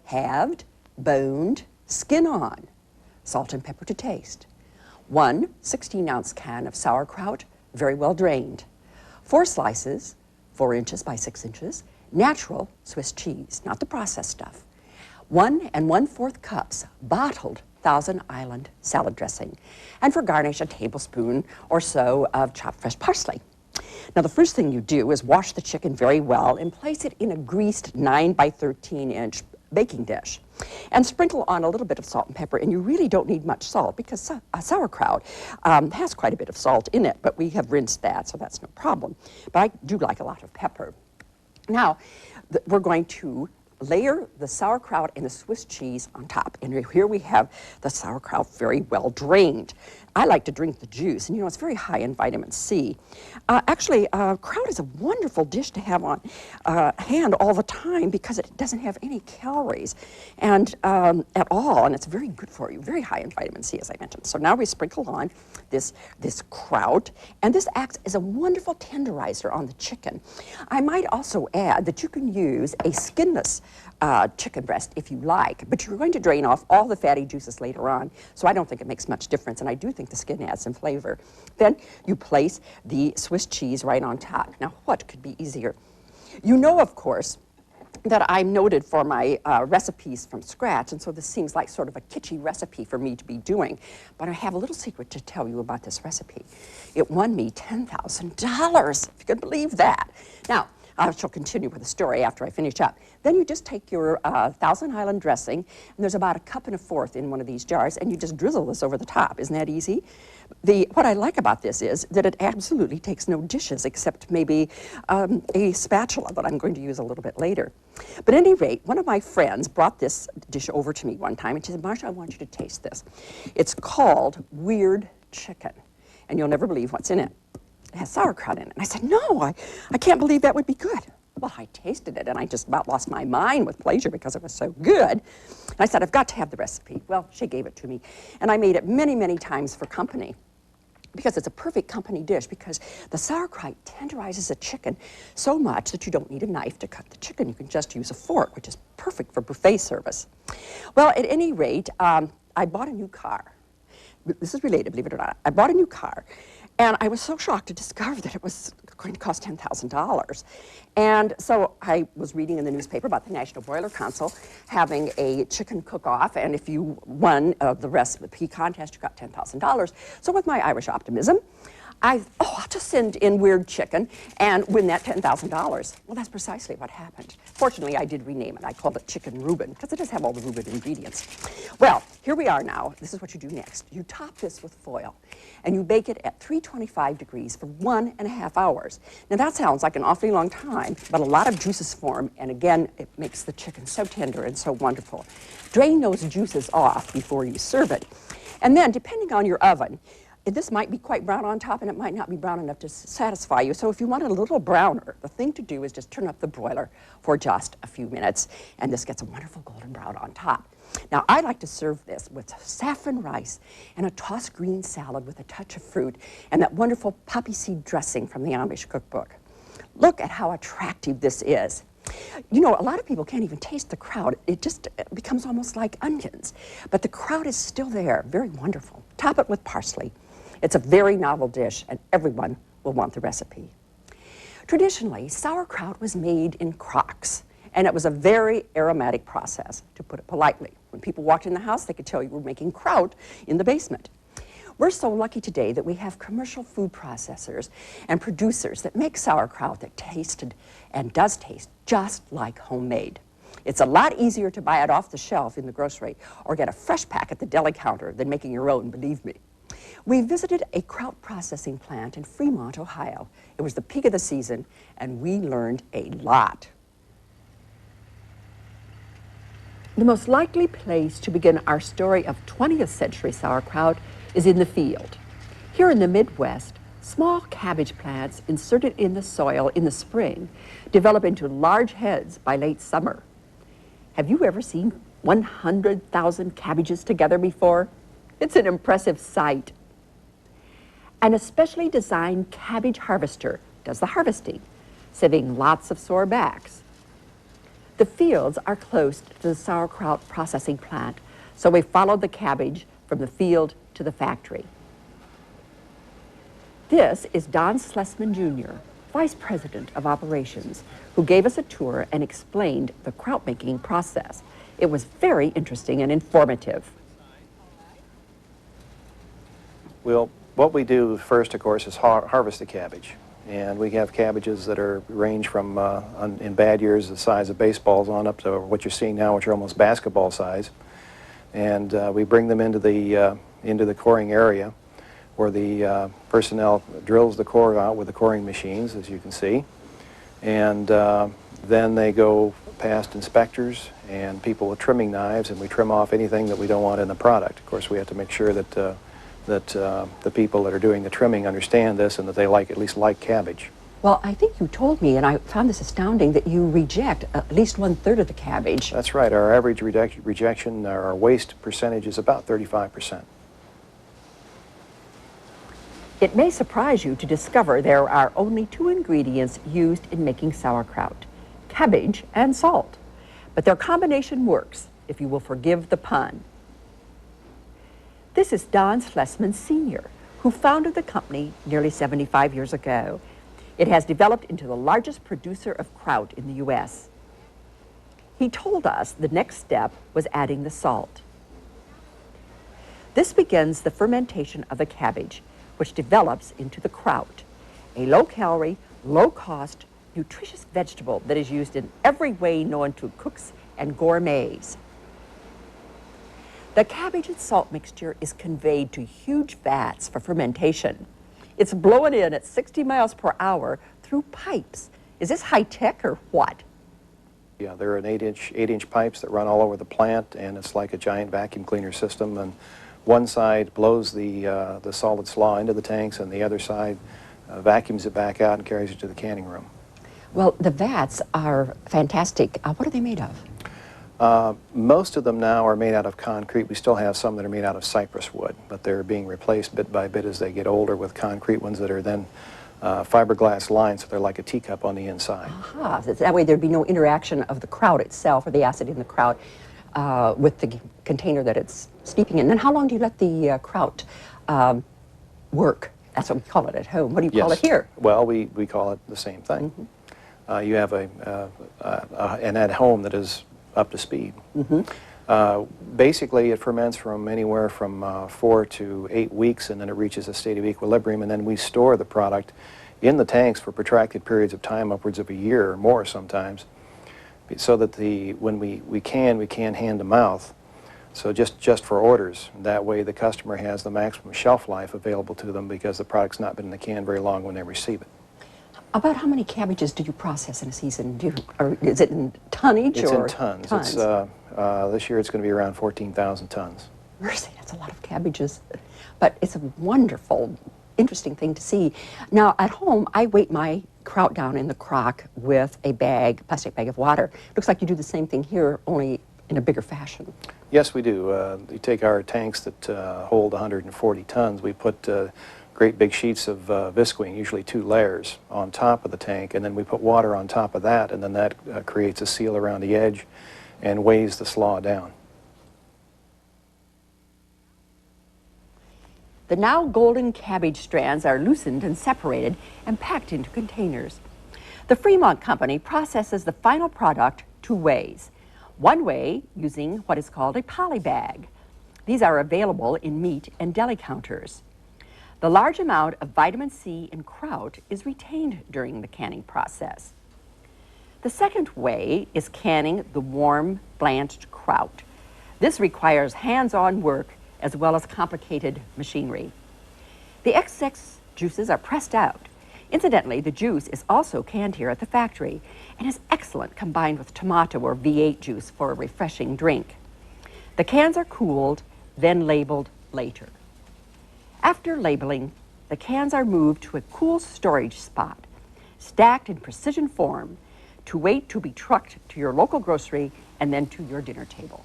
halved, boned, skin on, salt and pepper to taste. 1 16-ounce can of sauerkraut, very well drained. 4 slices, 4 inches by 6 inches, natural Swiss cheese, not the processed stuff. 1 1/4 cups bottled Thousand Island salad dressing. And for garnish, a tablespoon or so of chopped fresh parsley. Now, the first thing you do is wash the chicken very well and place it in a greased 9 by 13-inch baking dish. And sprinkle on a little bit of salt and pepper, and you really don't need much salt because sauerkraut has quite a bit of salt in it, but we have rinsed that, so that's no problem. But I do like a lot of pepper. Now, we're going to layer the sauerkraut and the Swiss cheese on top. And here we have the sauerkraut very well drained. I like to drink the juice, and you know, it's very high in vitamin C. Actually, kraut is a wonderful dish to have on hand all the time because it doesn't have any calories and at all, and it's very good for you, very high in vitamin C, as I mentioned. So now we sprinkle on this kraut, and this acts as a wonderful tenderizer on the chicken. I might also add that you can use a skinless chicken breast if you like, but you're going to drain off all the fatty juices later on, so I don't think it makes much difference, and I do think the skin adds some flavor. Then you place the Swiss cheese right on top. Now, what could be easier? You know, of course, that I'm noted for my recipes from scratch, and so this seems like sort of a kitschy recipe for me to be doing, but I have a little secret to tell you about this recipe. It won me $10,000, if you can believe that. Now, I shall continue with the story after I finish up. Then you just take your Thousand Island dressing, and there's about 1 1/4 in one of these jars, and you just drizzle this over the top. Isn't that easy? What I like about this is that it absolutely takes no dishes except maybe a spatula that I'm going to use a little bit later. But at any rate, one of my friends brought this dish over to me one time, and she said, Marcia, I want you to taste this. It's called Weird Chicken, and you'll never believe what's in it. It has sauerkraut in it. And I said, no, I can't believe that would be good. Well, I tasted it, and I just about lost my mind with pleasure because it was so good. And I said, I've got to have the recipe. Well, she gave it to me, and I made it many, many times for company because it's a perfect company dish because the sauerkraut tenderizes the chicken so much that you don't need a knife to cut the chicken. You can just use a fork, which is perfect for buffet service. Well, at any rate, I bought a new car. This is related, believe it or not. I bought a new car. And I was so shocked to discover that it was going to cost $10,000. And so I was reading in the newspaper about the National Broiler Council having a chicken cook-off, and if you won the recipe contest, you got $10,000. So with my Irish optimism, I'll just send in Weird Chicken and win that $10,000. Well, that's precisely what happened. Fortunately, I did rename it. I called it Chicken Reuben because it does have all the Reuben ingredients. Well, here we are now. This is what you do next. You top this with foil, and you bake it at 325 degrees for 1.5 hours. Now, that sounds like an awfully long time, but a lot of juices form, and again, it makes the chicken so tender and so wonderful. Drain those juices off before you serve it. And then, depending on your oven, this might be quite brown on top, and it might not be brown enough to satisfy you. So if you want it a little browner, the thing to do is just turn up the broiler for just a few minutes, and this gets a wonderful golden brown on top. Now, I like to serve this with saffron rice and a tossed green salad with a touch of fruit and that wonderful poppy seed dressing from the Amish cookbook. Look at how attractive this is. You know, a lot of people can't even taste the kraut. It just becomes almost like onions. But the kraut is still there, very wonderful. Top it with parsley. It's a very novel dish, and everyone will want the recipe. Traditionally, sauerkraut was made in crocks, and it was a very aromatic process, to put it politely. When people walked in the house, they could tell you we're making kraut in the basement. We're so lucky today that we have commercial food processors and producers that make sauerkraut that tasted and does taste just like homemade. It's a lot easier to buy it off the shelf in the grocery or get a fresh pack at the deli counter than making your own, believe me. We visited a kraut processing plant in Fremont, Ohio. It was the peak of the season, and we learned a lot. The most likely place to begin our story of 20th century sauerkraut is in the field. Here in the Midwest, small cabbage plants inserted in the soil in the spring develop into large heads by late summer. Have you ever seen 100,000 cabbages together before? It's an impressive sight. An especially designed cabbage harvester does the harvesting, saving lots of sore backs. The fields are close to the sauerkraut processing plant, so we followed the cabbage from the field to the factory. This is Don Schlesman Jr., Vice President of Operations, who gave us a tour and explained the kraut making process. It was very interesting and informative. Well, what we do first, of course, is harvest the cabbage. And we have cabbages that range from, in bad years, the size of baseballs on up to what you're seeing now, which are almost basketball size. And we bring them into the coring area, where the personnel drills the core out with the coring machines, as you can see. And then they go past inspectors and people with trimming knives, and we trim off anything that we don't want in the product. Of course, we have to make sure that the people that are doing the trimming understand this and that they at least like cabbage. Well, I think you told me, and I found this astounding, that you reject at least 1/3 of the cabbage. That's right. Our average rejection, our waste percentage is about 35%. It may surprise you to discover there are only 2 ingredients used in making sauerkraut: cabbage and salt. But their combination works, if you will forgive the pun. This is Don Schlesman Sr., who founded the company nearly 75 years ago. It has developed into the largest producer of kraut in the U.S. He told us the next step was adding the salt. This begins the fermentation of the cabbage, which develops into the kraut, a low-calorie, low-cost, nutritious vegetable that is used in every way known to cooks and gourmets. The cabbage and salt mixture is conveyed to huge vats for fermentation. It's blown in at 60 miles per hour through pipes. Is this high-tech or what? Yeah, they're an 8-inch pipes that run all over the plant, and it's like a giant vacuum cleaner system. And one side blows the solid slaw into the tanks, and the other side vacuums it back out and carries it to the canning room. Well, the vats are fantastic. What are they made of? Most of them now are made out of concrete. We still have some that are made out of cypress wood, but they're being replaced bit by bit as they get older with concrete ones that are then fiberglass lined, so they're like a teacup on the inside. Aha, so that way there'd be no interaction of the kraut itself, or the acid in the kraut, with the container that it's steeping in. And then how long do you let the kraut work? That's what we call it at home. What do you call it here? Well, we call it the same thing. Mm-hmm. You have an at-home that is up to speed. Mm-hmm. Basically, it ferments from anywhere from 4 to 8 weeks, and then it reaches a state of equilibrium, and then we store the product in the tanks for protracted periods of time, upwards of a year or more sometimes, so that when we can hand to mouth, so just for orders. That way the customer has the maximum shelf life available to them, because the product's not been in the can very long when they receive it. About how many cabbages do you process in a season? Or is it in tonnage? It's or in tons. Tons. This year it's going to be around 14,000 tons. Mercy, that's a lot of cabbages. But it's a wonderful, interesting thing to see. Now, at home, I weight my kraut down in the crock with a plastic bag of water. Looks like you do the same thing here, only in a bigger fashion. Yes, we do. We take our tanks that hold 140 tons. We put great big sheets of visqueen, usually 2 layers, on top of the tank, and then we put water on top of that, and then that creates a seal around the edge and weighs the slaw down. The now golden cabbage strands are loosened and separated and packed into containers. The Fremont Company processes the final product 2 ways. One way using what is called a poly bag. These are available in meat and deli counters. The large amount of vitamin C in kraut is retained during the canning process. The second way is canning the warm, blanched kraut. This requires hands-on work as well as complicated machinery. The excess juices are pressed out. Incidentally, the juice is also canned here at the factory and is excellent combined with tomato or V8 juice for a refreshing drink. The cans are cooled, then labeled later. After labeling, the cans are moved to a cool storage spot, stacked in precision form, to wait to be trucked to your local grocery and then to your dinner table.